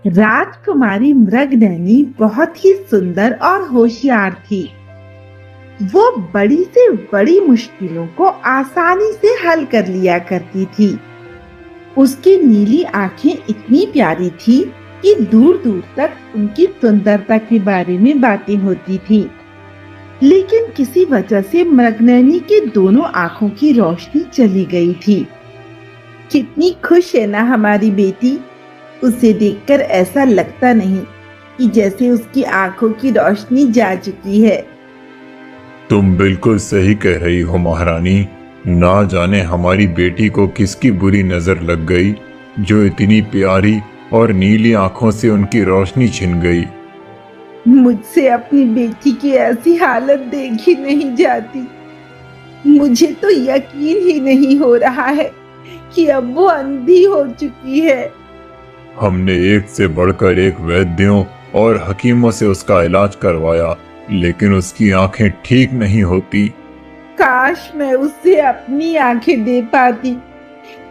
राजकुमारी मृगनयनी बहुत ही सुंदर और होशियार थी। वो बड़ी से बड़ी मुश्किलों को आसानी से हल कर लिया करती थी। उसकी नीली आंखें इतनी प्यारी थी कि दूर दूर तक उनकी सुंदरता के बारे में बातें होती थी। लेकिन किसी वजह से मृगनयनी के दोनों आंखों की रोशनी चली गई थी। कितनी खुश है ना हमारी बेटी। उसे देखकर ऐसा लगता नहीं कि जैसे उसकी आंखों की रोशनी जा चुकी है। तुम बिल्कुल सही कह रही हो महारानी। ना जाने हमारी बेटी को किसकी बुरी नजर लग गई जो इतनी प्यारी और नीली आंखों से उनकी रोशनी छिन गई। मुझसे अपनी बेटी की ऐसी हालत देखी नहीं जाती। मुझे तो यकीन ही नहीं हो रहा है कि अब वो अंधी हो चुकी है। हमने एक से बढ़कर एक वैद्यों और हकीमों से उसका इलाज करवाया, लेकिन उसकी आंखें ठीक नहीं होती। काश मैं उसे अपनी आंखें दे पाती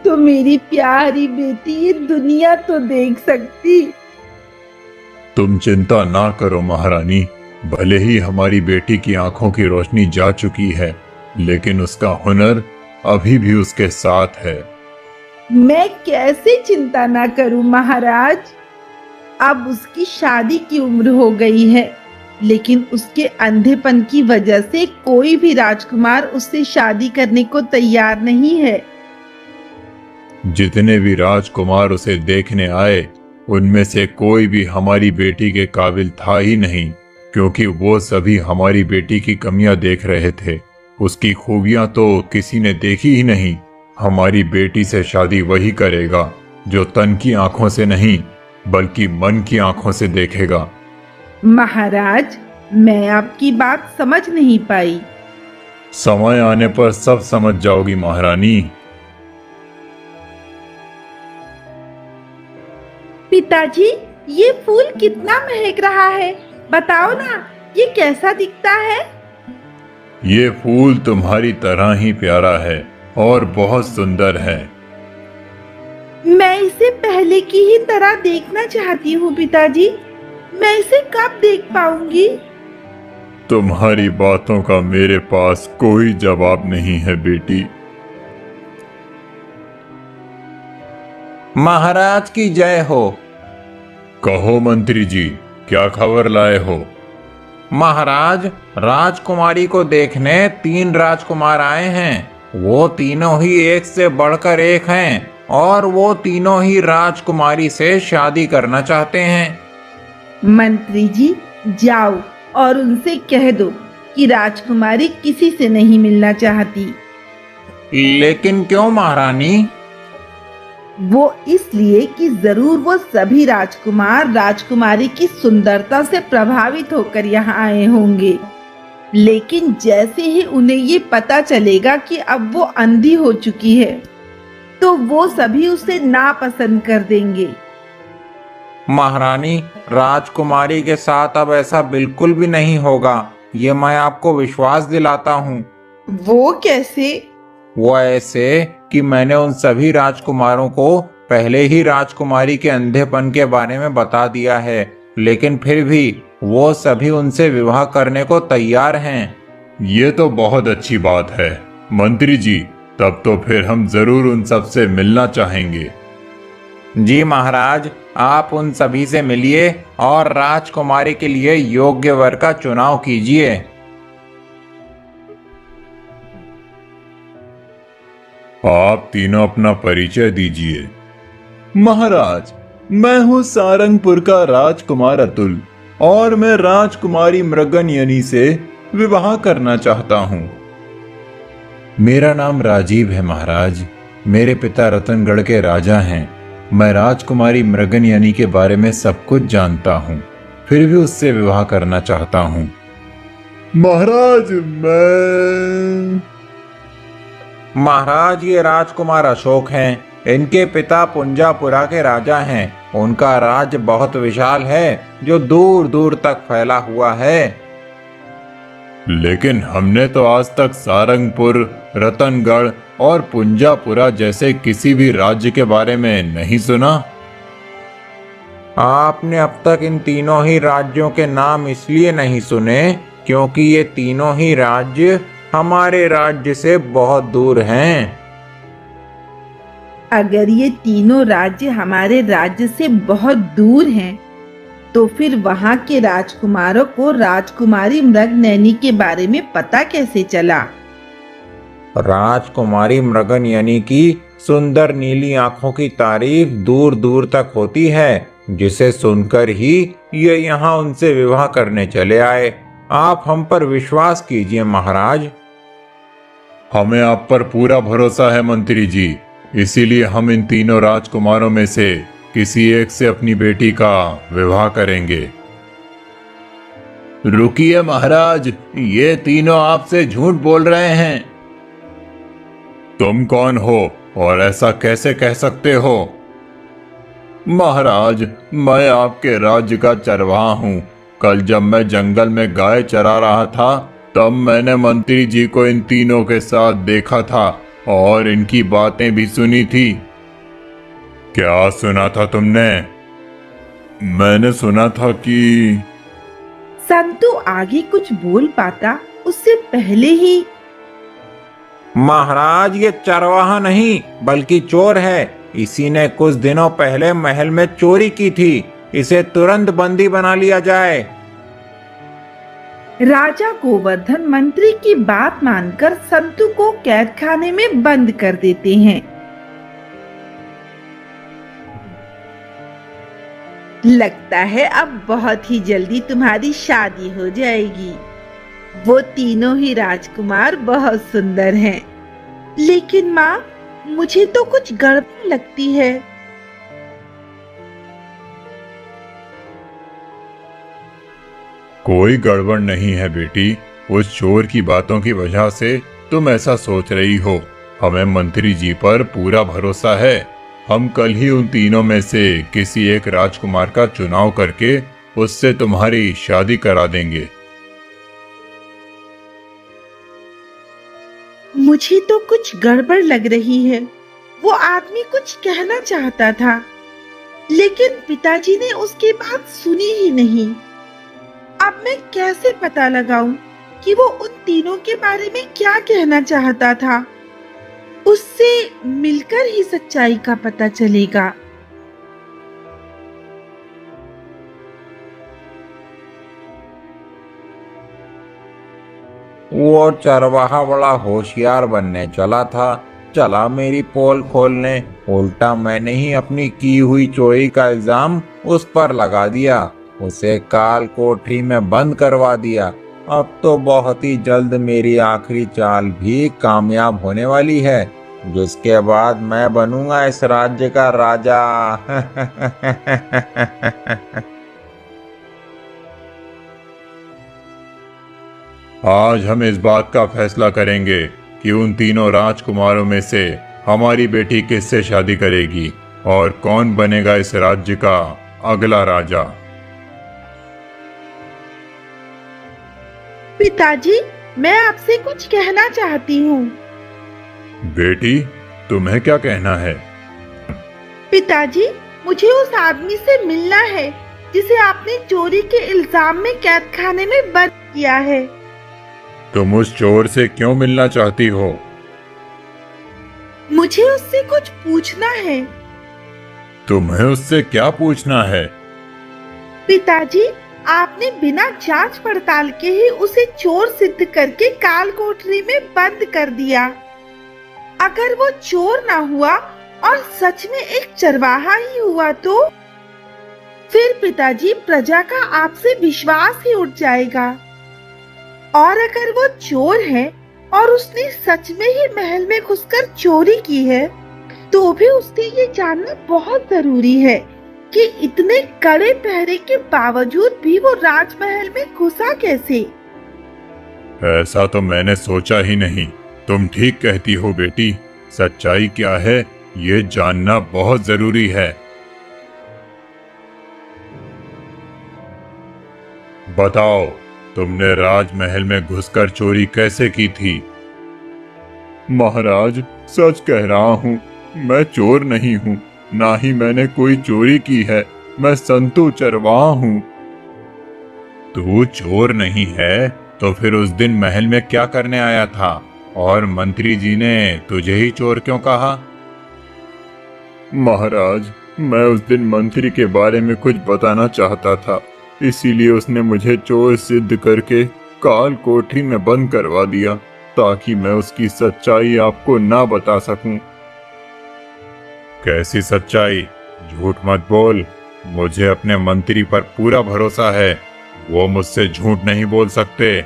तो मेरी प्यारी बेटी ये दुनिया तो देख सकती। तुम चिंता ना करो महारानी। भले ही हमारी बेटी की आंखों की रोशनी जा चुकी है, लेकिन उसका हुनर अभी भी उसके साथ है। मैं कैसे चिंता ना करूं महाराज। अब उसकी शादी की उम्र हो गई है, लेकिन उसके अंधेपन की वजह से कोई भी राजकुमार उससे शादी करने को तैयार नहीं है। जितने भी राजकुमार उसे देखने आए, उनमें से कोई भी हमारी बेटी के काबिल था ही नहीं, क्योंकि वो सभी हमारी बेटी की कमियां देख रहे थे। उसकी खूबियां तो किसी ने देखी ही नहीं। हमारी बेटी से शादी वही करेगा जो तन की आंखों से नहीं, बल्कि मन की आंखों से देखेगा। महाराज, मैं आपकी बात समझ नहीं पाई। समय आने पर सब समझ जाओगी महारानी। पिताजी, ये फूल कितना महक रहा है, बताओ ना, ये कैसा दिखता है? ये फूल तुम्हारी तरह ही प्यारा है और बहुत सुंदर है। मैं इसे पहले की ही तरह देखना चाहती हूँ पिताजी। मैं इसे कब देख पाऊंगी? तुम्हारी बातों का मेरे पास कोई जवाब नहीं है बेटी। महाराज की जय हो। कहो मंत्री जी, क्या खबर लाए हो? महाराज, राजकुमारी को देखने 3 राजकुमार आए हैं। वो तीनों ही एक से बढ़कर एक हैं और वो तीनों ही राजकुमारी से शादी करना चाहते हैं। मंत्री जी, जाओ और उनसे कह दो कि राजकुमारी किसी से नहीं मिलना चाहती। लेकिन क्यों महारानी? वो इसलिए कि जरूर वो सभी राजकुमार राजकुमारी की सुंदरता से प्रभावित होकर यहाँ आए होंगे, लेकिन जैसे ही उन्हें ये पता चलेगा कि अब वो अंधी हो चुकी है, तो वो सभी उसे नापसंद कर देंगे। महारानी, राजकुमारी के साथ अब ऐसा बिल्कुल भी नहीं होगा, ये मैं आपको विश्वास दिलाता हूँ। वो कैसे? वो ऐसे कि मैंने उन सभी राजकुमारों को पहले ही राजकुमारी के अंधेपन के बारे में बता दिया है, लेकिन फिर भी वो सभी उनसे विवाह करने को तैयार हैं। ये तो बहुत अच्छी बात है मंत्री जी। तब तो फिर हम जरूर उन सब से मिलना चाहेंगे। जी महाराज, आप उन सभी से मिलिए और राजकुमारी के लिए योग्य वर का चुनाव कीजिए। आप तीनों अपना परिचय दीजिए। महाराज, मैं हूँ सारंगपुर का राजकुमार अतुल और मैं राजकुमारी मृगनयनी से विवाह करना चाहता हूँ। मेरा नाम राजीव है महाराज। मेरे पिता रतनगढ़ के राजा हैं। मैं राजकुमारी मृगनयनी के बारे में सब कुछ जानता हूँ, फिर भी उससे विवाह करना चाहता हूँ। महाराज, मैं महाराज, ये राजकुमार अशोक हैं। इनके पिता पुंजापुरा के राजा हैं। उनका राज्य बहुत विशाल है, जो दूर दूर तक फैला हुआ है। लेकिन हमने तो आज तक सारंगपुर, रतनगढ़ और पुंजापुरा जैसे किसी भी राज्य के बारे में नहीं सुना। आपने अब तक इन तीनों ही राज्यों के नाम इसलिए नहीं सुने क्योंकि ये तीनों ही राज्य हमारे राज्य से बहुत दूर हैं। अगर ये तीनों राज्य हमारे राज्य से बहुत दूर हैं, तो फिर वहाँ के राजकुमारों को राजकुमारी मृगनयनी के बारे में पता कैसे चला? राजकुमारी मृगनयनी की सुंदर नीली आंखों की तारीफ दूर दूर तक होती है, जिसे सुनकर ही ये यहाँ उनसे विवाह करने चले आए। आप हम पर विश्वास कीजिए महाराज। हमें आप पर पूरा भरोसा है मंत्री जी, इसीलिए हम इन तीनों राजकुमारों में से किसी एक से अपनी बेटी का विवाह करेंगे। रुकिए महाराज, ये तीनों आपसे झूठ बोल रहे हैं। तुम कौन हो और ऐसा कैसे कह सकते हो? महाराज, मैं आपके राज्य का चरवाहा हूँ। कल जब मैं जंगल में गाय चरा रहा था, तब मैंने मंत्री जी को इन तीनों के साथ देखा था और इनकी बातें भी सुनी थी। क्या सुना था तुमने? मैंने सुना था कि संतु आगे कुछ बोल पाता उससे पहले ही महाराज, ये चरवाहा नहीं बल्कि चोर है। इसी ने कुछ दिनों पहले महल में चोरी की थी। इसे तुरंत बंदी बना लिया जाए। राजा गोवर्धन मंत्री की बात मानकर संतु को कैद खाने में बंद कर देते हैं। लगता है अब बहुत ही जल्दी तुम्हारी शादी हो जाएगी। वो तीनों ही राजकुमार बहुत सुंदर हैं, लेकिन माँ, मुझे तो कुछ गड़बड़ लगती है। कोई गड़बड़ नहीं है बेटी, उस चोर की बातों की वजह से तुम ऐसा सोच रही हो। हमें मंत्री जी पर पूरा भरोसा है। हम कल ही उन तीनों में से किसी एक राजकुमार का चुनाव करके उससे तुम्हारी शादी करा देंगे। मुझे तो कुछ गड़बड़ लग रही है। वो आदमी कुछ कहना चाहता था, लेकिन पिताजी ने उसकी बात सुनी ही नहीं। अब मैं कैसे पता लगाऊं कि वो उन तीनों के बारे में क्या कहना चाहता था? उससे मिलकर ही सच्चाई का पता चलेगा। वो चरवाहा बड़ा होशियार बनने चला मेरी पोल खोलने। उल्टा मैंने ही अपनी की हुई चोरी का इल्जाम उस पर लगा दिया, उसे काल कोठरी में बंद करवा दिया। अब तो बहुत ही जल्द मेरी आखिरी चाल भी कामयाब होने वाली है, जिसके बाद मैं बनूंगा इस राज्य का राजा। आज हम इस बात का फैसला करेंगे कि उन तीनों राजकुमारों में से हमारी बेटी किससे शादी करेगी और कौन बनेगा इस राज्य का अगला राजा। पिताजी, मैं आपसे कुछ कहना चाहती हूँ। बेटी, तुम्हें क्या कहना है? पिताजी, मुझे उस आदमी से मिलना है जिसे आपने चोरी के इल्जाम में कैद खाने में बंद किया है। तुम उस चोर से क्यों मिलना चाहती हो? मुझे उससे कुछ पूछना है। तुम्हें उससे क्या पूछना है? पिताजी, आपने बिना जांच पड़ताल के ही उसे चोर सिद्ध करके काल कोठरी में बंद कर दिया। अगर वो चोर ना हुआ और सच में एक चरवाहा ही हुआ तो फिर पिताजी, प्रजा का आपसे विश्वास ही उठ जाएगा। और अगर वो चोर है और उसने सच में ही महल में घुसकर चोरी की है, तो भी उसके ये जानना बहुत जरूरी है कि इतने कड़े पहरे के बावजूद भी वो राजमहल में घुसा कैसे। ऐसा तो मैंने सोचा ही नहीं। तुम ठीक कहती हो बेटी, सच्चाई क्या है ये जानना बहुत जरूरी है। बताओ, तुमने राजमहल में घुसकर चोरी कैसे की थी? महाराज, सच कह रहा हूँ, मैं चोर नहीं हूँ, ना ही मैंने कोई चोरी की है। मैं संतू चरवाहा हूँ। तू चोर नहीं है तो फिर उस दिन महल में क्या करने आया था, और मंत्री जी ने तुझे ही चोर क्यों कहा? महाराज, मैं उस दिन मंत्री के बारे में कुछ बताना चाहता था, इसीलिए उसने मुझे चोर सिद्ध करके काल कोठरी में बंद करवा दिया, ताकि मैं उसकी सच्चाई आपको ना बता सकूं। कैसी सच्चाई? झूठ मत बोल। मुझे अपने मंत्री पर पूरा भरोसा है, वो मुझसे झूठ नहीं बोल सकते।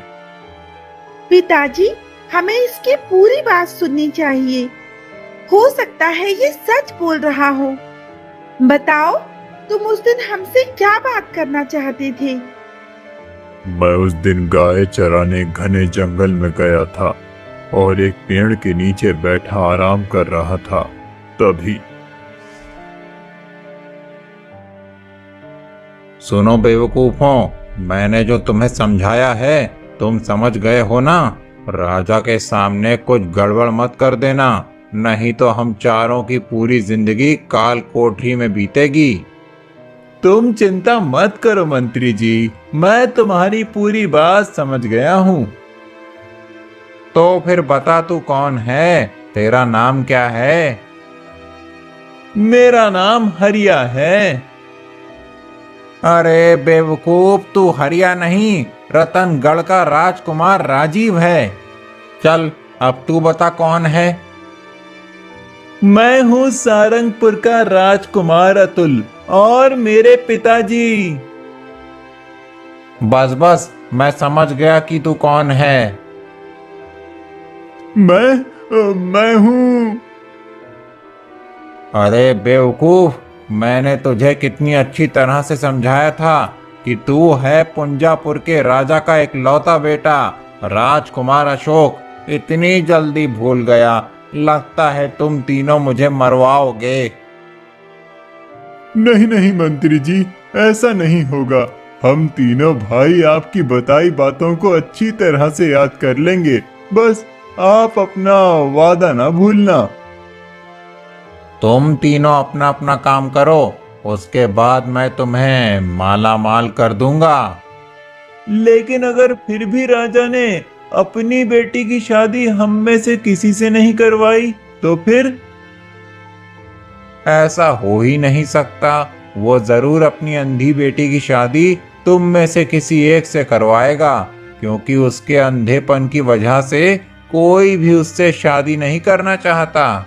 पिताजी, हमें इसकी पूरी बात सुननी चाहिए। हो सकता है ये सच बोल रहा हो। बताओ, तुम उस दिन हमसे क्या बात करना चाहते थे? मैं उस दिन गाय चराने घने जंगल में गया था और एक पेड़ के नीचे बैठा आराम कर रहा था। तभी सुनो बेवकूफों, मैंने जो तुम्हें समझाया है तुम समझ गए हो ना। राजा के सामने कुछ गड़बड़ मत कर देना, नहीं तो हम चारों की पूरी जिंदगी काल कोठरी में बीतेगी। तुम चिंता मत करो मंत्री जी, मैं तुम्हारी पूरी बात समझ गया हूँ। तो फिर बता, तू कौन है? तेरा नाम क्या है? मेरा नाम हरिया है। अरे बेवकूफ, तू हरिया नहीं, रतनगढ़ का राजकुमार राजीव है। चल, अब तू बता कौन है? मैं हूँ सारंगपुर का राजकुमार अतुल, और मेरे पिताजी। बस बस, मैं समझ गया कि तू कौन है। मैं हूँ। अरे बेवकूफ, मैंने तुझे कितनी अच्छी तरह से समझाया था कि तू है पुंजापुर के राजा का इकलौता बेटा राजकुमार अशोक। इतनी जल्दी भूल गया? लगता है तुम तीनों मुझे मरवाओगे। नहीं नहीं मंत्री जी, ऐसा नहीं होगा। हम तीनों भाई आपकी बताई बातों को अच्छी तरह से याद कर लेंगे। बस आप अपना वादा ना भूलना। तुम तीनों अपना अपना काम करो, उसके बाद मैं तुम्हें माला माल कर दूंगा। लेकिन अगर फिर भी राजा ने अपनी बेटी की शादी हम में से किसी से नहीं करवाई तो फिर? ऐसा हो ही नहीं सकता। वो जरूर अपनी अंधी बेटी की शादी तुम में से किसी एक से करवाएगा, क्योंकि उसके अंधेपन की वजह से कोई भी उससे शादी नहीं करना चाहता।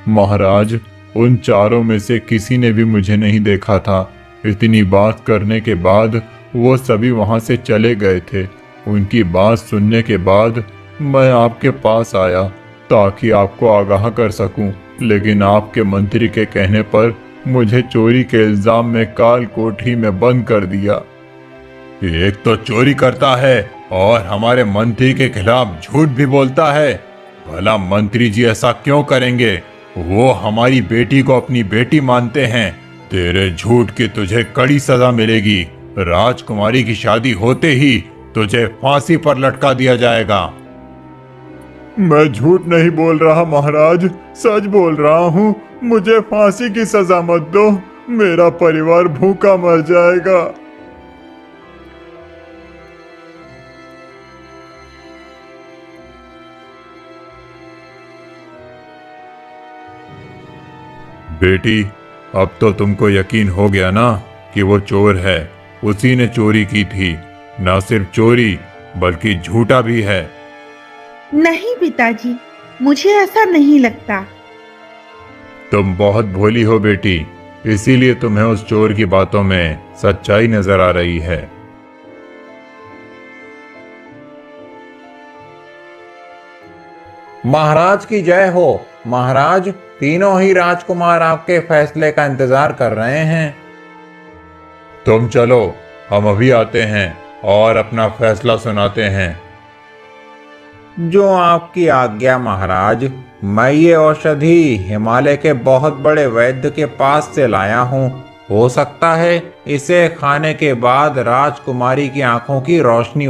महाराज, उन चारों में से किसी ने भी मुझे नहीं देखा था। इतनी बात करने के बाद वो सभी वहां से चले गए थे। उनकी बात सुनने के बाद मैं आपके पास आया ताकि आपको आगाह कर सकूं, लेकिन आपके मंत्री के कहने पर मुझे चोरी के इल्जाम में काल कोठरी में बंद कर दिया। एक तो चोरी करता है और हमारे मंत्री के खिलाफ झूठ भी बोलता है। भला मंत्री जी ऐसा क्यों करेंगे? वो हमारी बेटी को अपनी बेटी मानते हैं। तेरे झूठ की तुझे कड़ी सजा मिलेगी। राजकुमारी की शादी होते ही तुझे फांसी पर लटका दिया जाएगा। मैं झूठ नहीं बोल रहा महाराज, सच बोल रहा हूँ। मुझे फांसी की सजा मत दो, मेरा परिवार भूखा मर जाएगा। बेटी, अब तो तुमको यकीन हो गया ना कि वो चोर है। उसी ने चोरी की थी। ना सिर्फ चोरी बल्कि झूठा भी है। नहीं पिताजी, मुझे ऐसा नहीं लगता। तुम बहुत भोली हो बेटी, इसीलिए तुम्हें उस चोर की बातों में सच्चाई नजर आ रही है। महाराज की जय हो। महाराज, तीनों ही राजकुमार आपके फैसले का इंतजार कर रहे हैं। तुम चलो, हम अभी आते हैं और अपना फैसला सुनाते हैं। जो आपकी आज्ञा महाराज। मैं ये औषधि हिमालय के बहुत बड़े वैद्य के पास से लाया हूँ। हो सकता है इसे खाने के बाद राजकुमारी की आंखों की रोशनी